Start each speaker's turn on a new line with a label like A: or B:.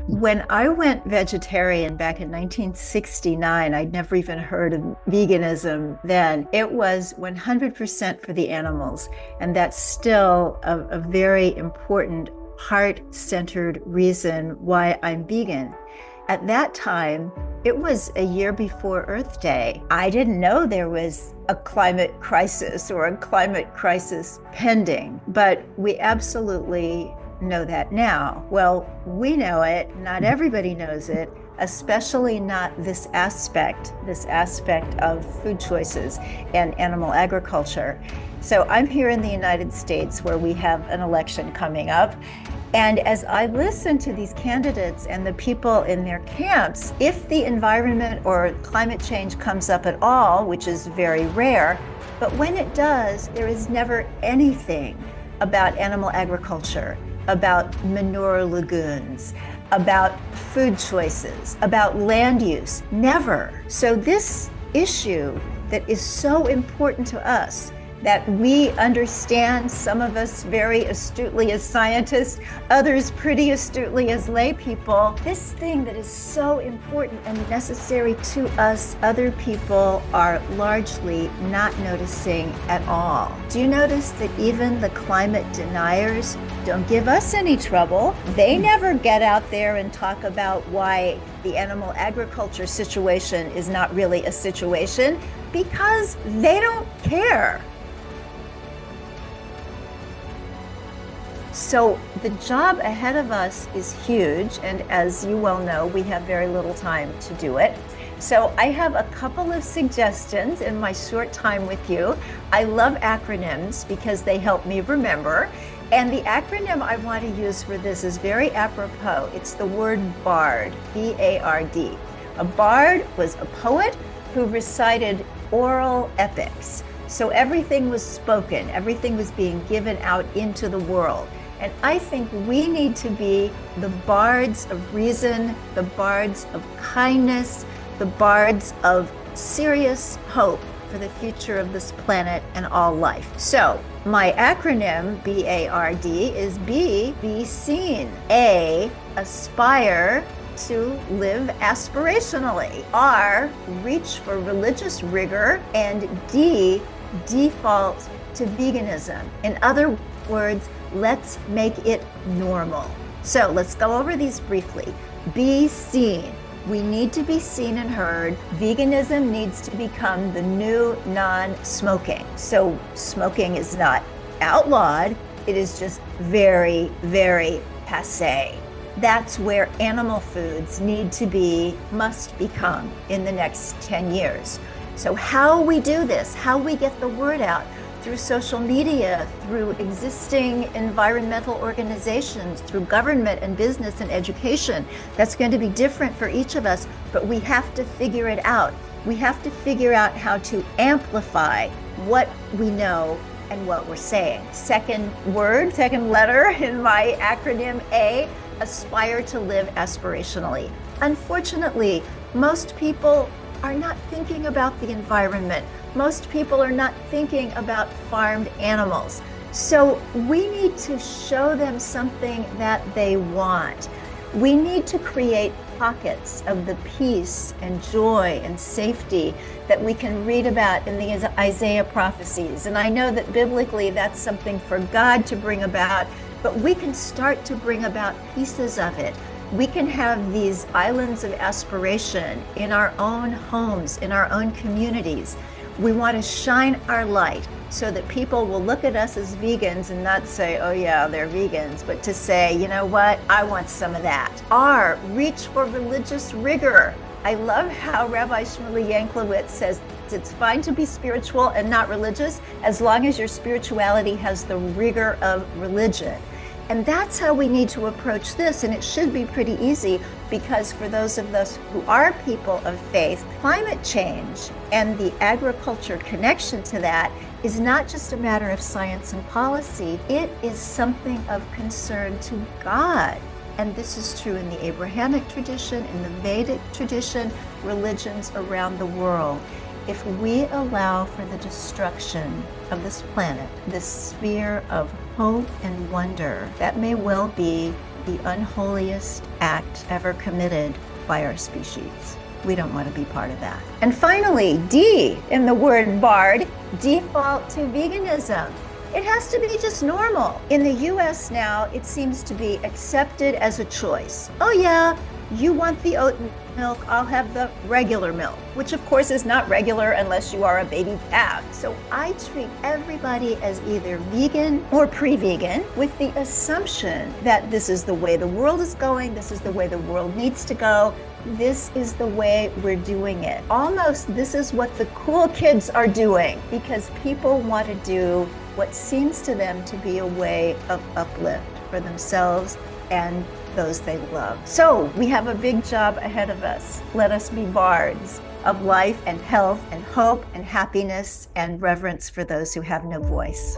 A: When I went vegetarian back in 1969, I'd never even heard of veganism then. It was 100% for the animals. And that's still a very important heart-centered reason why I'm vegan. At that time, it was a year before Earth Day. I didn't know there was a climate crisis or a climate crisis pending, but we absolutely know that now. Well, we know it. Not everybody knows it, especially not this aspect of food choices and animal agriculture. So I'm here in the United States where we have an election coming up. And as I listen to these candidates and the people in their camps, if the environment or climate change comes up at all, which is very rare, but when it does, there is never anything about animal agriculture, about manure lagoons, about food choices, about land use. Never. So this issue that is so important to us, that we understand, some of us very astutely as scientists, others pretty astutely as lay people, this thing that is so important and necessary to us, other people are largely not noticing at all. Do you notice that even the climate deniers don't give us any trouble? They never get out there and talk about why the animal agriculture situation is not really a situation, because they don't care. So the job ahead of us is huge, and as you well know, we have very little time to do it. So I have a couple of suggestions in my short time with you. I love acronyms because they help me remember. And the acronym I want to use for this is very apropos. It's the word Bard, B-A-R-D. A bard was a poet who recited oral epics. So everything was spoken, everything was being given out into the world. And I think we need to be the bards of reason, the bards of kindness, the bards of serious hope for the future of this planet and all life. So my acronym, B-A-R-D, is B, be seen. A, aspire to live aspirationally. R, reach for religious rigor. And D, default to veganism. In other words, let's make it normal. So let's go over these briefly. Be seen. We need to be seen and heard. Veganism needs to become the new non-smoking. So smoking is not outlawed. It is just very, very passé. That's where animal foods need to be, must become in the next 10 years. So how we do this, how we get the word out, through social media, through existing environmental organizations, through government and business and education. That's going to be different for each of us, but we have to figure it out. We have to figure out how to amplify what we know and what we're saying. Second word, second letter in my acronym A, aspire to live aspirationally. Unfortunately, most people are not thinking about the environment. Most people are not thinking about farmed animals. So we need to show them something that they want. We need to create pockets of the peace and joy and safety that we can read about in the Isaiah prophecies. And I know that biblically that's something for God to bring about, but we can start to bring about pieces of it. We can have these islands of aspiration in our own homes, in our own communities. We want to shine our light so that people will look at us as vegans and not say, oh yeah, they're vegans, but to say, you know what, I want some of that. R, reach for religious rigor. I love how Rabbi Shmuley Yanklowitz says it's fine to be spiritual and not religious as long as your spirituality has the rigor of religion. And that's how we need to approach this, and it should be pretty easy because for those of us who are people of faith, climate change and the agriculture connection to that is not just a matter of science and policy, it is something of concern to God. And this is true in the Abrahamic tradition, in the Vedic tradition, religions around the world. If we allow for the destruction of this planet, this sphere of hope and wonder, that may well be the unholiest act ever committed by our species. We don't want to be part of that. And finally, D in the word BARD, default to veganism. It has to be just normal. In the US now, it seems to be accepted as a choice. Oh yeah, you want the oat milk, I'll have the regular milk, which of course is not regular unless you are a baby calf. So I treat everybody as either vegan or pre-vegan with the assumption that this is the way the world is going, this is the way the world needs to go, this is the way we're doing it. Almost this is what the cool kids are doing because people want to do what seems to them to be a way of uplift for themselves and those they love. So we have a big job ahead of us. Let us be bards of life and health and hope and happiness and reverence for those who have no voice.